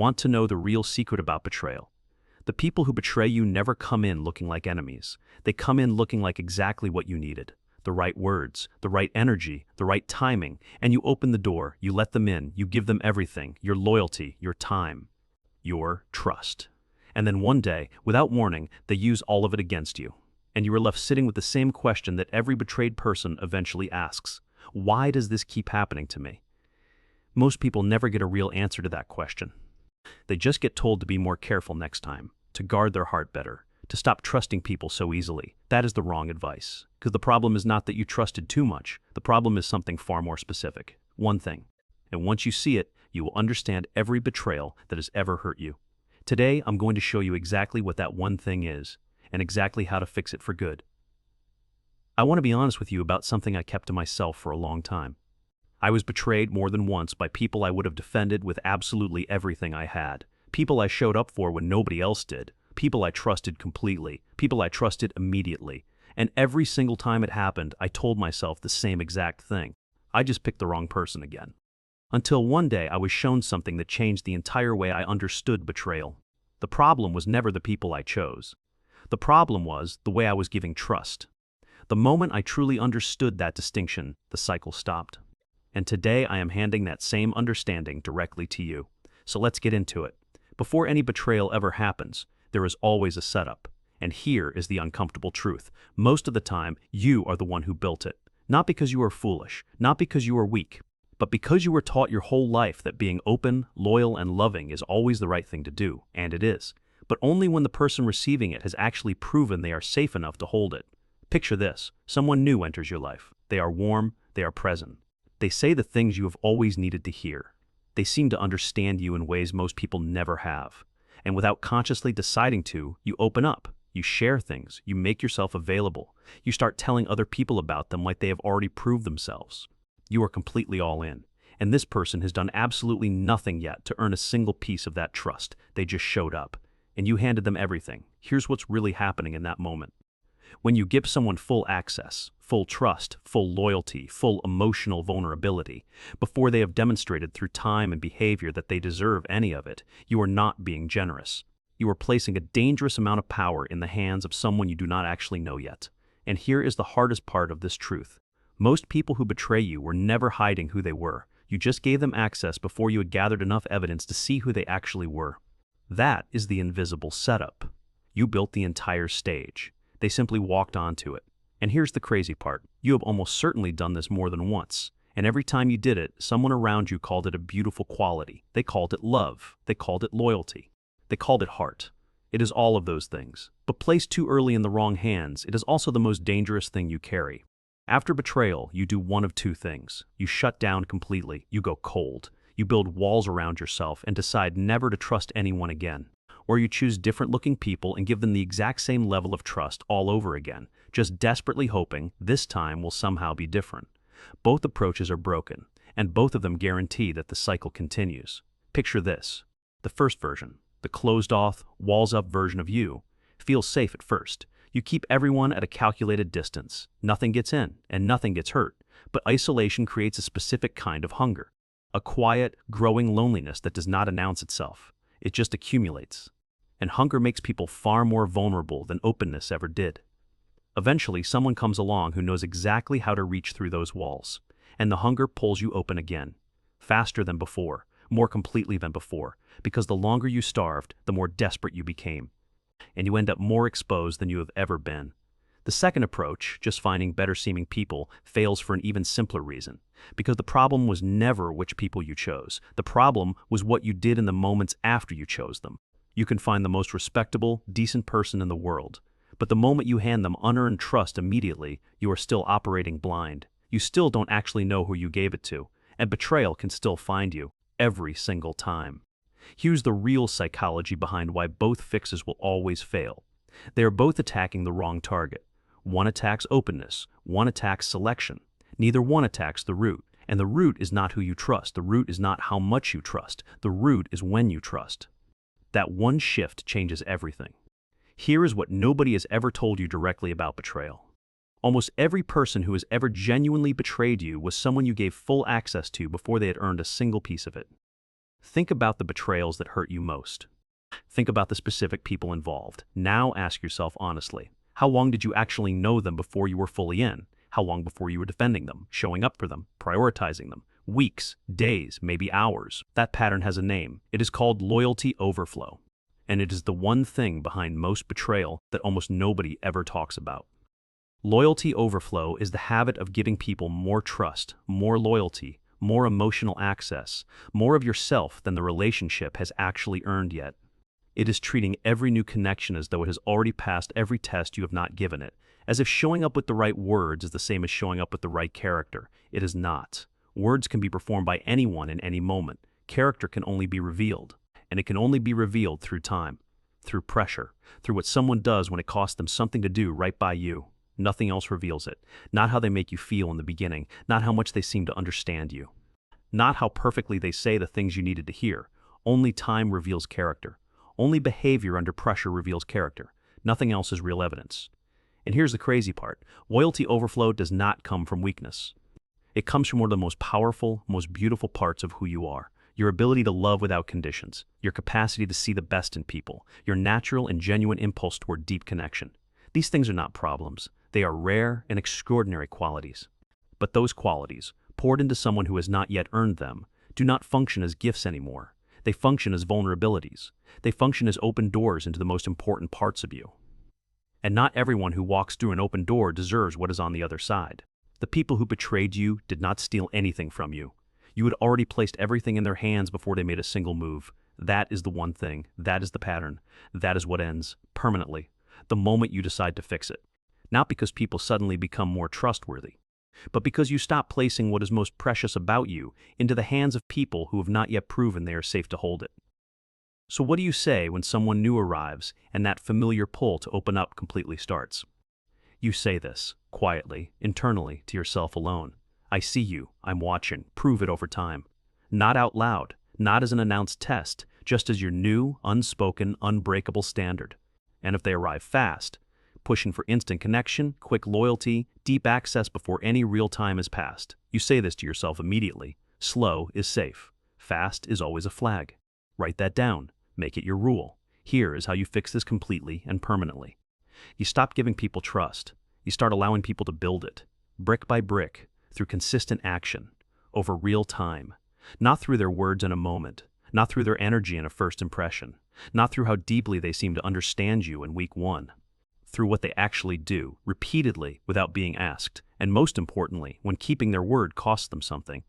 Want to know the real secret about betrayal? The people who betray you never come in looking like enemies. They come in looking like exactly what you needed. The right words, the right energy, the right timing, and you open the door, you let them in, you give them everything, your loyalty, your time, your trust. And then one day, without warning, they use all of it against you. And you are left sitting with the same question that every betrayed person eventually asks. Why does this keep happening to me? Most people never get a real answer to that question. They just get told to be more careful next time, to guard their heart better, to stop trusting people so easily. That is the wrong advice. Because the problem is not that you trusted too much. The problem is something far more specific. One thing. And once you see it, you will understand every betrayal that has ever hurt you. Today, I'm going to show you exactly what that one thing is, and exactly how to fix it for good. I want to be honest with you about something I kept to myself for a long time. I was betrayed more than once by people I would have defended with absolutely everything I had. People I showed up for when nobody else did. People I trusted completely. People I trusted immediately. And every single time it happened, I told myself the same exact thing. I just picked the wrong person again. Until one day I was shown something that changed the entire way I understood betrayal. The problem was never the people I chose. The problem was the way I was giving trust. The moment I truly understood that distinction, the cycle stopped. And today I am handing that same understanding directly to you. So let's get into it. Before any betrayal ever happens, there is always a setup. And here is the uncomfortable truth. Most of the time, you are the one who built it. Not because you are foolish, not because you are weak, but because you were taught your whole life that being open, loyal, and loving is always the right thing to do, and it is. But only when the person receiving it has actually proven they are safe enough to hold it. Picture this. Someone new enters your life. They are warm, they are present. They say the things you have always needed to hear. They seem to understand you in ways most people never have. And without consciously deciding to, you open up. You share things. You make yourself available. You start telling other people about them like they have already proved themselves. You are completely all in. And this person has done absolutely nothing yet to earn a single piece of that trust. They just showed up. And you handed them everything. Here's what's really happening in that moment. When you give someone full access, full trust, full loyalty, full emotional vulnerability, before they have demonstrated through time and behavior that they deserve any of it, you are not being generous. You are placing a dangerous amount of power in the hands of someone you do not actually know yet. And here is the hardest part of this truth. Most people who betray you were never hiding who they were. You just gave them access before you had gathered enough evidence to see who they actually were. That is the invisible setup. You built the entire stage. They simply walked onto it. And here's the crazy part. You have almost certainly done this more than once. And every time you did it, someone around you called it a beautiful quality. They called it love. They called it loyalty. They called it heart. It is all of those things. But placed too early in the wrong hands, it is also the most dangerous thing you carry. After betrayal, you do one of two things. You shut down completely. You go cold. You build walls around yourself and decide never to trust anyone again. Or you choose different-looking people and give them the exact same level of trust all over again, just desperately hoping this time will somehow be different. Both approaches are broken, and both of them guarantee that the cycle continues. Picture this. The first version, the closed-off, walls-up version of you, feels safe at first. You keep everyone at a calculated distance. Nothing gets in, and nothing gets hurt. But isolation creates a specific kind of hunger. A quiet, growing loneliness that does not announce itself. It just accumulates. And hunger makes people far more vulnerable than openness ever did. Eventually, someone comes along who knows exactly how to reach through those walls, and the hunger pulls you open again, faster than before, more completely than before, because the longer you starved, the more desperate you became, and you end up more exposed than you have ever been. The second approach, just finding better-seeming people, fails for an even simpler reason, because the problem was never which people you chose. The problem was what you did in the moments after you chose them. You can find the most respectable, decent person in the world, but the moment you hand them unearned trust immediately, you are still operating blind. You still don't actually know who you gave it to, and betrayal can still find you, every single time. Here's the real psychology behind why both fixes will always fail. They are both attacking the wrong target. One attacks openness, one attacks selection. Neither one attacks the root, and the root is not who you trust. The root is not how much you trust. The root is when you trust. That one shift changes everything. Here is what nobody has ever told you directly about betrayal. Almost every person who has ever genuinely betrayed you was someone you gave full access to before they had earned a single piece of it. Think about the betrayals that hurt you most. Think about the specific people involved. Now ask yourself honestly, how long did you actually know them before you were fully in? How long before you were defending them, showing up for them, prioritizing them? Weeks, days, maybe hours. That pattern has a name. It is called loyalty overflow. And it is the one thing behind most betrayal that almost nobody ever talks about. Loyalty overflow is the habit of giving people more trust, more loyalty, more emotional access, more of yourself than the relationship has actually earned yet. It is treating every new connection as though it has already passed every test you have not given it, as if showing up with the right words is the same as showing up with the right character. It is not. Words can be performed by anyone in any moment. Character can only be revealed, and it can only be revealed through time, through pressure, through what someone does when it costs them something to do right by you. Nothing else reveals it. Not how they make you feel in the beginning, not how much they seem to understand you, not how perfectly they say the things you needed to hear. Only time reveals character. Only behavior under pressure reveals character. Nothing else is real evidence. And here's the crazy part. Loyalty overflow does not come from weakness. It comes from one of the most powerful, most beautiful parts of who you are. Your ability to love without conditions. Your capacity to see the best in people. Your natural and genuine impulse toward deep connection. These things are not problems. They are rare and extraordinary qualities. But those qualities, poured into someone who has not yet earned them, do not function as gifts anymore. They function as vulnerabilities. They function as open doors into the most important parts of you. And not everyone who walks through an open door deserves what is on the other side. The people who betrayed you did not steal anything from you. You had already placed everything in their hands before they made a single move. That is the one thing. That is the pattern. That is what ends, permanently, the moment you decide to fix it. Not because people suddenly become more trustworthy, but because you stop placing what is most precious about you into the hands of people who have not yet proven they are safe to hold it. So what do you say when someone new arrives and that familiar pull to open up completely starts? You say this, quietly, internally, to yourself alone. I see you, I'm watching, prove it over time. Not out loud, not as an announced test, just as your new, unspoken, unbreakable standard. And if they arrive fast, pushing for instant connection, quick loyalty, deep access before any real time has passed, you say this to yourself immediately. Slow is safe. Fast is always a flag. Write that down. Make it your rule. Here is how you fix this completely and permanently. You stop giving people trust. You start allowing people to build it, brick by brick, through consistent action, over real time. Not through their words in a moment, not through their energy in a first impression, not through how deeply they seem to understand you in week one. Through what they actually do, repeatedly, without being asked, and most importantly, when keeping their word costs them something.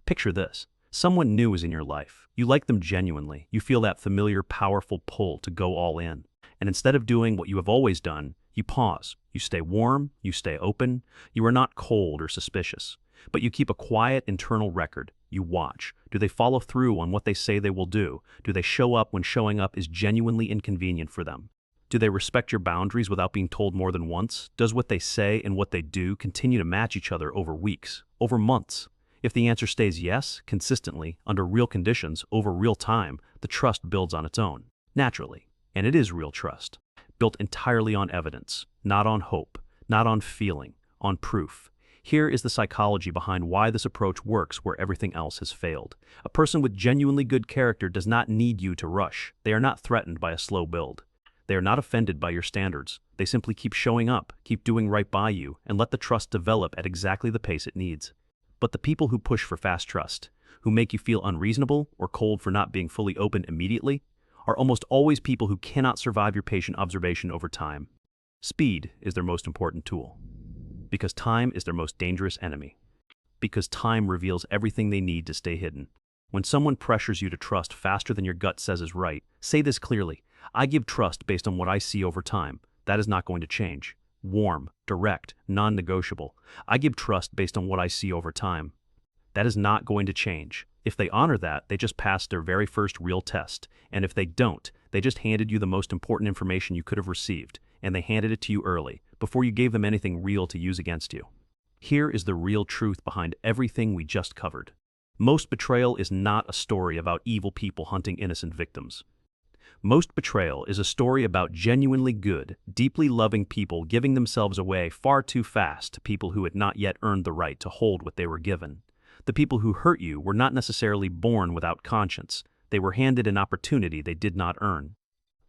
Picture this. Someone new is in your life. You like them genuinely. You feel that familiar, powerful pull to go all in. And instead of doing what you have always done, you pause. You stay warm. You stay open. You are not cold or suspicious. But you keep a quiet internal record. You watch. Do they follow through on what they say they will do? Do they show up when showing up is genuinely inconvenient for them? Do they respect your boundaries without being told more than once? Does what they say and what they do continue to match each other over weeks, over months? If the answer stays yes, consistently, under real conditions, over real time, the trust builds on its own, naturally. And it is real trust, built entirely on evidence, not on hope, not on feeling, on proof. Here is the psychology behind why this approach works where everything else has failed. A person with genuinely good character does not need you to rush. They are not threatened by a slow build. They are not offended by your standards. They simply keep showing up, keep doing right by you, and let the trust develop at exactly the pace it needs. But the people who push for fast trust, who make you feel unreasonable or cold for not being fully open immediately, are almost always people who cannot survive your patient observation over time. Speed is their most important tool, because time is their most dangerous enemy, because time reveals everything they need to stay hidden. When someone pressures you to trust faster than your gut says is right, say this clearly. I give trust based on what I see over time. That is not going to change. Warm, direct, non-negotiable. I give trust based on what I see over time. That is not going to change. If they honor that, they just passed their very first real test. And if they don't, they just handed you the most important information you could have received, and they handed it to you early, before you gave them anything real to use against you. Here is the real truth behind everything we just covered. Most betrayal is not a story about evil people hunting innocent victims. Most betrayal is a story about genuinely good, deeply loving people giving themselves away far too fast to people who had not yet earned the right to hold what they were given. The people who hurt you were not necessarily born without conscience. They were handed an opportunity they did not earn,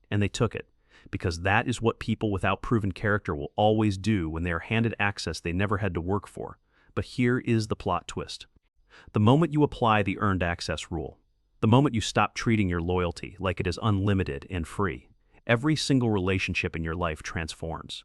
and they took it, because that is what people without proven character will always do when they are handed access they never had to work for. But here is the plot twist. The moment you apply the earned access rule, the moment you stop treating your loyalty like it is unlimited and free, every single relationship in your life transforms.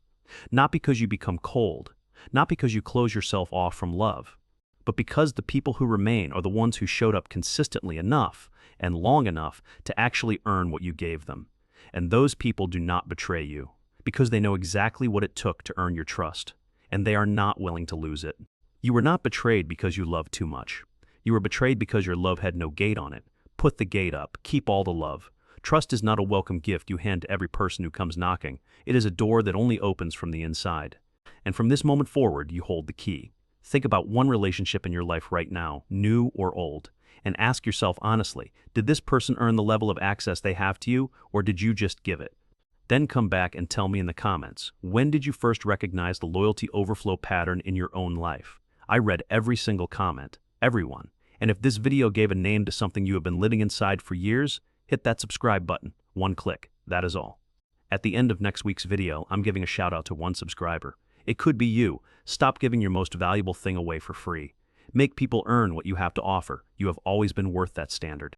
Not because you become cold, not because you close yourself off from love, but because the people who remain are the ones who showed up consistently enough and long enough to actually earn what you gave them. And those people do not betray you, because they know exactly what it took to earn your trust, and they are not willing to lose it. You were not betrayed because you loved too much. You were betrayed because your love had no gate on it. Put the gate up, keep all the love. Trust is not a welcome gift you hand to every person who comes knocking. It is a door that only opens from the inside. And from this moment forward, you hold the key. Think about one relationship in your life right now, new or old, and ask yourself honestly, did this person earn the level of access they have to you, or did you just give it? Then come back and tell me in the comments, when did you first recognize the loyalty overflow pattern in your own life? I read every single comment, everyone. And if this video gave a name to something you have been living inside for years, hit that subscribe button. One click, that is all. At the end of next week's video, I'm giving a shout out to one subscriber. It could be you. Stop giving your most valuable thing away for free. Make people earn what you have to offer. You have always been worth that standard.